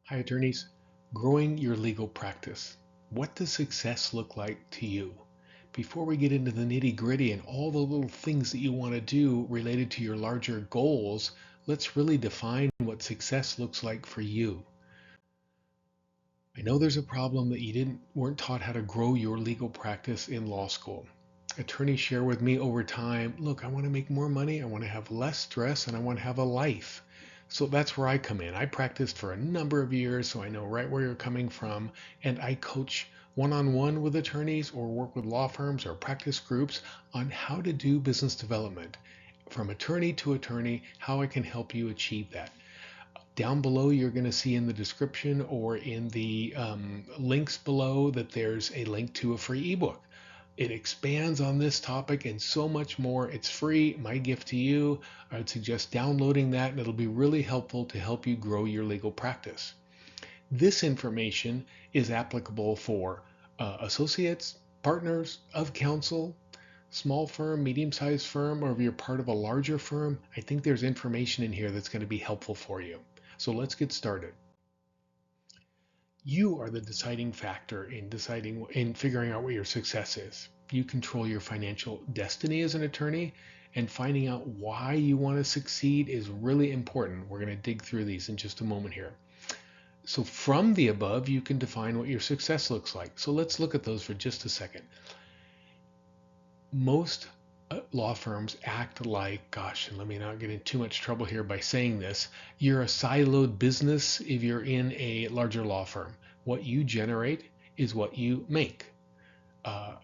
Hi, attorneys. Growing your legal practice. What does success look like to you? Before we get into the nitty gritty and all the little things that you want to do related to your larger goals, let's really define what success looks like for you. I know there's a problem that you weren't taught how to grow your legal practice in law school. Attorneys share with me over time, look, I want to make more money, I want to have less stress, and I want to have a life. So that's where I come in. I practiced for a number of years, so I know right where you're coming from, and I coach one-on-one with attorneys or work with law firms or practice groups on how to do business development from attorney to attorney, how I can help you achieve that. Down below, you're going to see in the description or in the links below that there's a link to a free ebook. It expands on this topic and so much more. It's free, my gift to you. I would suggest downloading that, and it'll be really helpful to help you grow your legal practice. This information is applicable for associates, partners of counsel, small firm, medium-sized firm, or if you're part of a larger firm. I think there's information in here that's going to be helpful for you. So let's get started. You are the deciding factor in figuring out what your success is. You control your financial destiny as an attorney, and finding out why you want to succeed is really important. We're going to dig through these in just a moment here. So from the above, you can define what your success looks like. So let's look at those for just a second. Most law firms act like, gosh, and let me not get in too much trouble here by saying this, you're a siloed business if you're in a larger law firm. What you generate is what you make.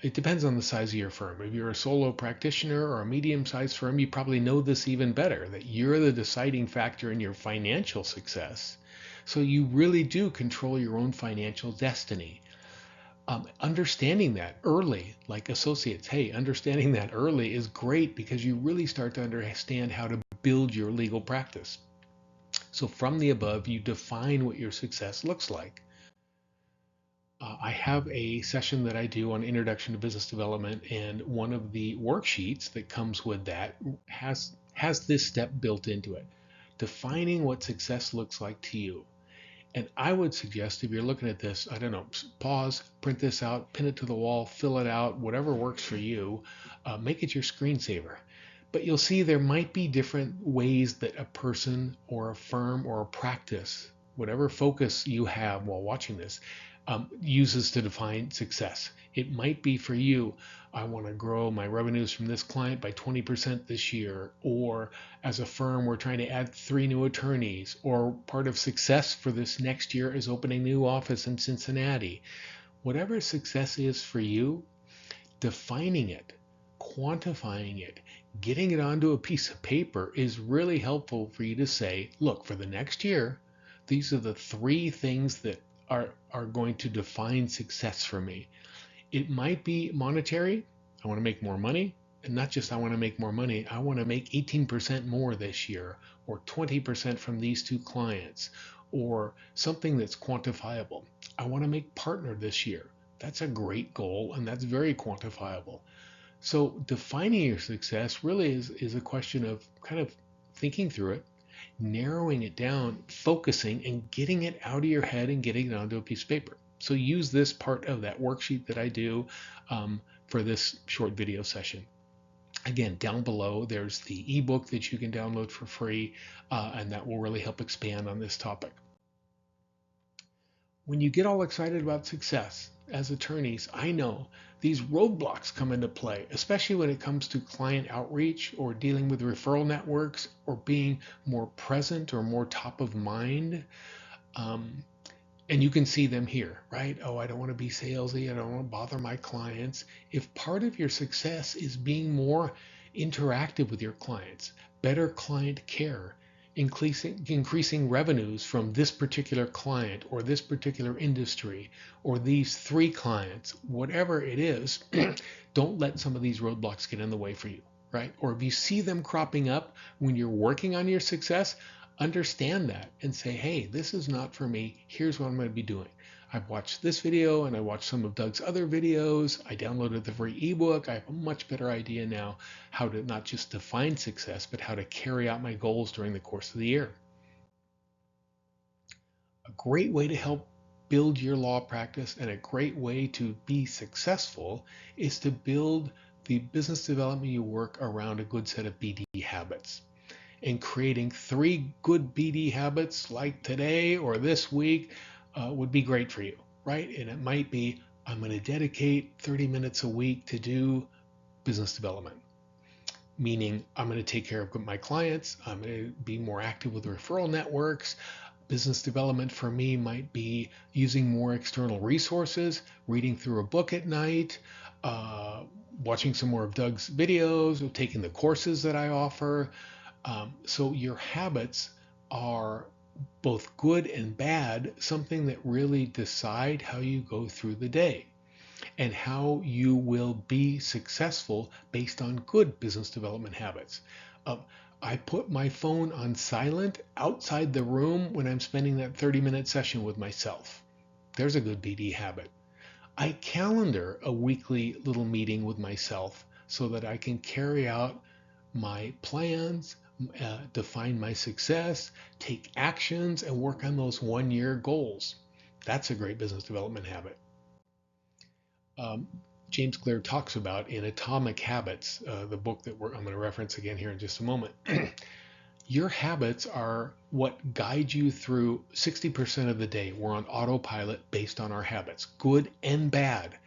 It depends on the size of your firm. If you're a solo practitioner or a medium-sized firm, you probably know this even better, that you're the deciding factor in your financial success. So you really do control your own financial destiny. Understanding that early, like associates, hey, understanding that early is great because you really start to understand how to build your legal practice. So from the above, you define what your success looks like. I have a session that I do on introduction to business development, and one of the worksheets that comes with that has this step built into it, defining what success looks like to you. And I would suggest if you're looking at this, I don't know, pause, print this out, pin it to the wall, fill it out, whatever works for you, make it your screensaver. But you'll see there might be different ways that a person or a firm or a practice, whatever focus you have while watching this, uses to define success. It might be for you, I want to grow my revenues from this client by 20% this year, or as a firm, we're trying to add 3 new attorneys, or part of success for this next year is opening a new office in Cincinnati. Whatever success is for you, defining it, quantifying it, getting it onto a piece of paper is really helpful for you to say, look, for the next year, these are the 3 things that are going to define success for me. It might be monetary. I want to make more money. And not just I want to make more money, I want to make 18% more this year, or 20% from these 2 clients, or something that's quantifiable. I want to make partner this year. That's a great goal, and that's very quantifiable. So defining your success really is a question of kind of thinking through it, narrowing it down, focusing, and getting it out of your head and getting it onto a piece of paper. So use this part of that worksheet that I do for this short video session. Again, down below, there's the ebook that you can download for free, and that will really help expand on this topic. When you get all excited about success as attorneys, I know these roadblocks come into play, especially when it comes to client outreach or dealing with referral networks or being more present or more top of mind. Um, and you can see them here, right? Oh, I don't want to be salesy. I don't want to bother my clients. If part of your success is being more interactive with your clients, better client care, increasing revenues from this particular client or this particular industry or these 3 clients, whatever it is, don't let some of these roadblocks get in the way for you, right? Or if you see them cropping up when you're working on your success, understand that and say, hey, this is not for me. Here's what I'm going to be doing. I've watched this video and I watched some of Doug's other videos. I downloaded the free ebook. I have a much better idea now how to not just define success, but how to carry out my goals during the course of the year. A great way to help build your law practice and a great way to be successful is to build the business development you work around a good set of BD habits. And creating 3 good BD habits like today or this week would be great for you, right? And it might be, I'm going to dedicate 30 minutes a week to do business development, meaning I'm going to take care of my clients. I'm going to be more active with referral networks. Business development for me might be using more external resources, reading through a book at night, watching some more of Doug's videos, or taking the courses that I offer. So your habits are both good and bad, something that really decide how you go through the day and how you will be successful based on good business development habits. I put my phone on silent outside the room when I'm spending that 30-minute session with myself. There's a good BD habit. I calendar a weekly little meeting with myself so that I can carry out my plans, define my success, take actions, and work on those 1-year goals. That's a great business development habit. James Clear talks about in Atomic Habits, the book that I'm going to reference again here in just a moment. Your habits are what guide you through 60% of the day. We're on autopilot based on our habits, good and bad.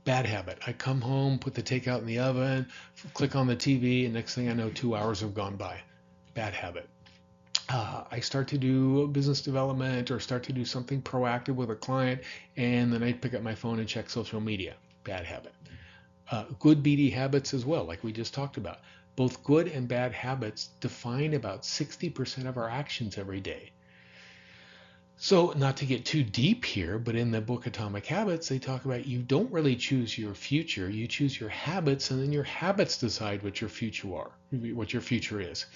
Bad habit. I come home, put the takeout in the oven, click on the TV, and next thing I know, 2 hours have gone by. Bad habit. I start to do business development or start to do something proactive with a client, and then I pick up my phone and check social media. Bad habit. Good BD habits as well, like we just talked about. Both good and bad habits define about 60% of our actions every day. So not to get too deep here, but in the book Atomic Habits, they talk about you don't really choose your future, you choose your habits, and then your habits decide what your future is.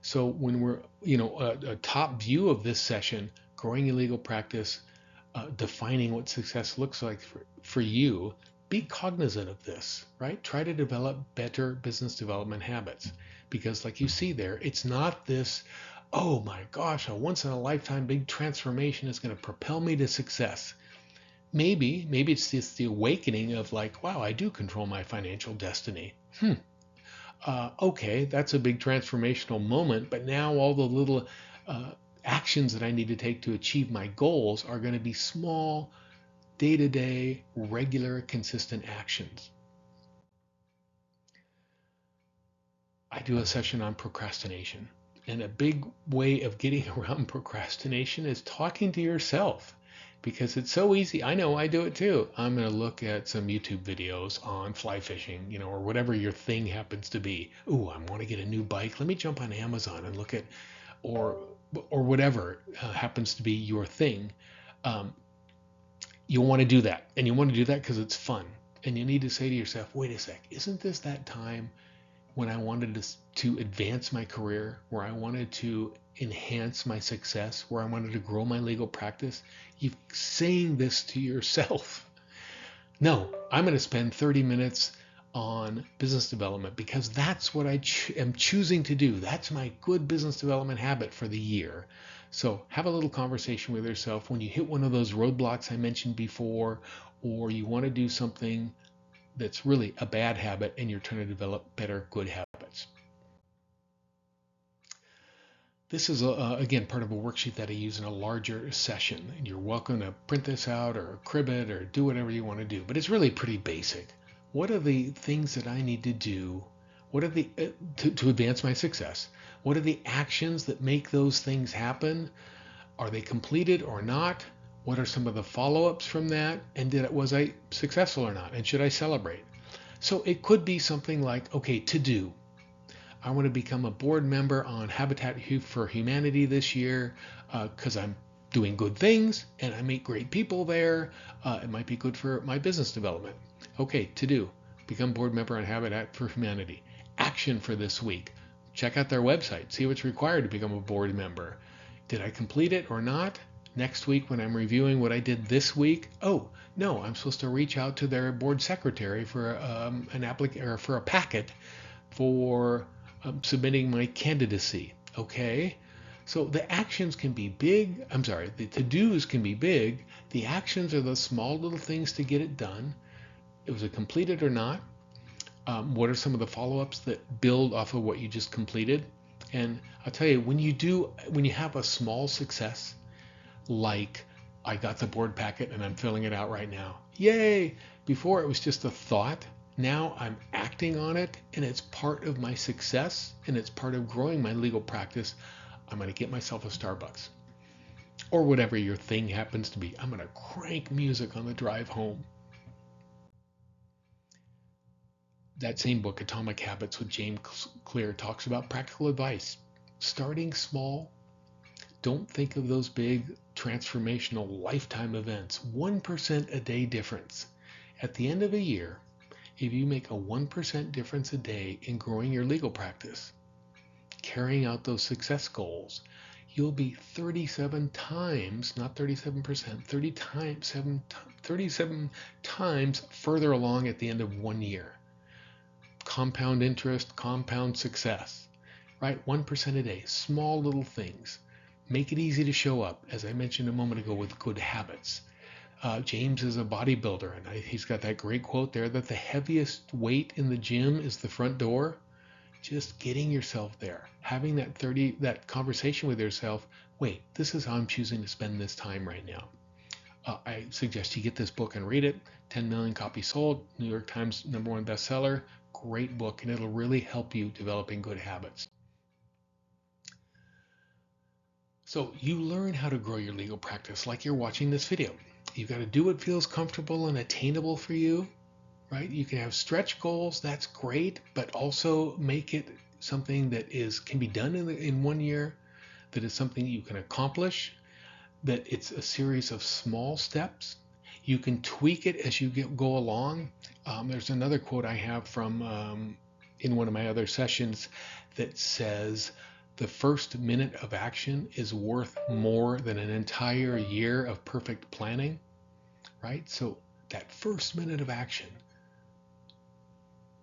So when we're, a top view of this session, growing your legal practice, defining what success looks like for you, be cognizant of this, right? Try to develop better business development habits, because like you see there, it's not this, oh my gosh, a once in a lifetime big transformation is going to propel me to success. Maybe it's just the awakening of like, wow, I do control my financial destiny. Okay, that's a big transformational moment, but now all the little actions that I need to take to achieve my goals are going to be small, day-to-day, regular, consistent actions. I do a session on procrastination, and a big way of getting around procrastination is talking to yourself, because it's so easy. I know I do it too. I'm going to look at some YouTube videos on fly fishing, or whatever your thing happens to be. Ooh, I want to get a new bike. Let me jump on Amazon and look at, or whatever happens to be your thing. You'll want to do that, and you want to do that because it's fun. And you need to say to yourself, wait a sec, isn't this that time when I wanted to advance my career, where I wanted to enhance my success, where I wanted to grow my legal practice? You're saying this to yourself. No, I'm going to spend 30 minutes on business development because that's what I am choosing to do. That's my good business development habit for the year. So have a little conversation with yourself when you hit one of those roadblocks I mentioned before, or you want to do something that's really a bad habit and you're trying to develop better good habits. This is, again, part of a worksheet that I use in a larger session. And you're welcome to print this out or crib it or do whatever you want to do. But it's really pretty basic. What are the things that I need to do? What are the to advance my success? What are the actions that make those things happen? Are they completed or not? What are some of the follow-ups from that? And was I successful or not? And should I celebrate? So it could be something like, okay, to do. I want to become a board member on Habitat for Humanity this year because I'm doing good things and I meet great people there. It might be good for my business development. Okay, to do. Become board member on Habitat for Humanity. Action for this week. Check out their website. See what's required to become a board member. Did I complete it or not? Next week when I'm reviewing what I did this week, oh, no, I'm supposed to reach out to their board secretary for for a packet for submitting my candidacy. Okay, So the actions can be big. I'm sorry, the to-dos can be big. The actions are the small little things to get it done. Was it completed or not? What are some of the follow-ups that build off of what you just completed? And I'll tell you, when you have a small success, like I got the board packet and I'm filling it out right now. Yay! Before it was just a thought. Now I'm acting on it and it's part of my success and it's part of growing my legal practice. I'm going to get myself a Starbucks or whatever your thing happens to be. I'm going to crank music on the drive home. That same book, Atomic Habits with James Clear, talks about practical advice. Starting small. Don't think of those big transformational lifetime events. 1% a day difference. At the end of a year, if you make a 1% difference a day in growing your legal practice, carrying out those success goals, you'll be 37 times, not 37%, 37 times further along at the end of 1 year. Compound interest, compound success, right? 1% a day, small little things. Make it easy to show up, as I mentioned a moment ago, with good habits. James is a bodybuilder, and he's got that great quote there that the heaviest weight in the gym is the front door. Just getting yourself there, having that conversation with yourself. Wait, this is how I'm choosing to spend this time right now. I suggest you get this book and read it. 10 million copies sold, New York Times #1 bestseller. Great book, and it'll really help you developing good habits. So you learn how to grow your legal practice like you're watching this video. You've got to do what feels comfortable and attainable for you, right? You can have stretch goals, that's great, but also make it something that can be done in 1 year, that is something you can accomplish, that it's a series of small steps. You can tweak it as you go along. There's another quote I have from in one of my other sessions that says, the first minute of action is worth more than an entire year of perfect planning, right? So that first minute of action,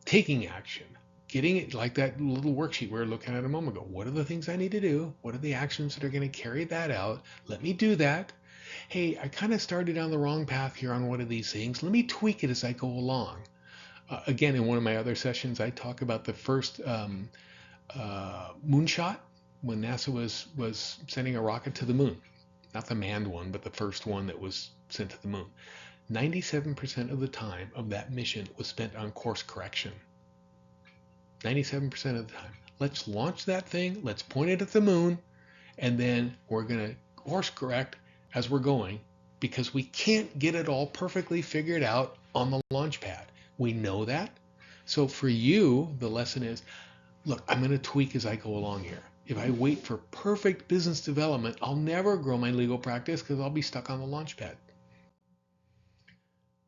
taking action, getting it like that little worksheet we were looking at a moment ago. What are the things I need to do? What are the actions that are going to carry that out? Let me do that. Hey, I kind of started down the wrong path here on one of these things. Let me tweak it as I go along. Again, in one of my other sessions, I talk about the first moonshot when NASA was sending a rocket to the moon. Not the manned one, but the first one that was sent to the moon. 97% of the time of that mission was spent on course correction. 97% of the time. Let's launch that thing, let's point it at the moon, and then we're going to course correct as we're going, because we can't get it all perfectly figured out on the launch pad. We know that. So for you, the lesson is, look, I'm going to tweak as I go along here. If I wait for perfect business development, I'll never grow my legal practice because I'll be stuck on the launch pad.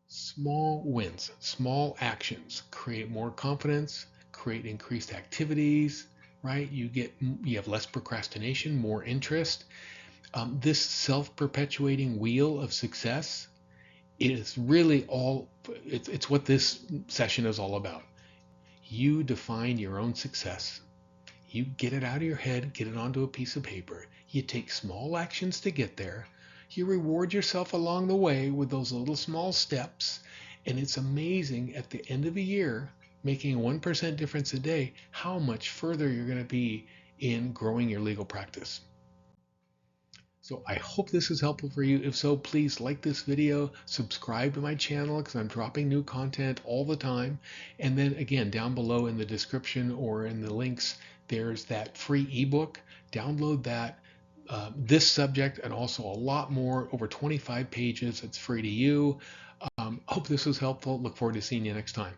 Small wins, small actions create more confidence, create increased activities, right? You have less procrastination, more interest. This self-perpetuating wheel of success is really it's what this session is all about. You define your own success. You get it out of your head, get it onto a piece of paper. You take small actions to get there. You reward yourself along the way with those little small steps. And it's amazing at the end of a year, making a 1% difference a day, how much further you're going to be in growing your legal practice. So I hope this is helpful for you. If so, please like this video, subscribe to my channel because I'm dropping new content all the time. And then again, down below in the description or in the links, there's that free ebook. Download that. This subject and also a lot more, over 25 pages. It's free to you. Hope this was helpful. Look forward to seeing you next time.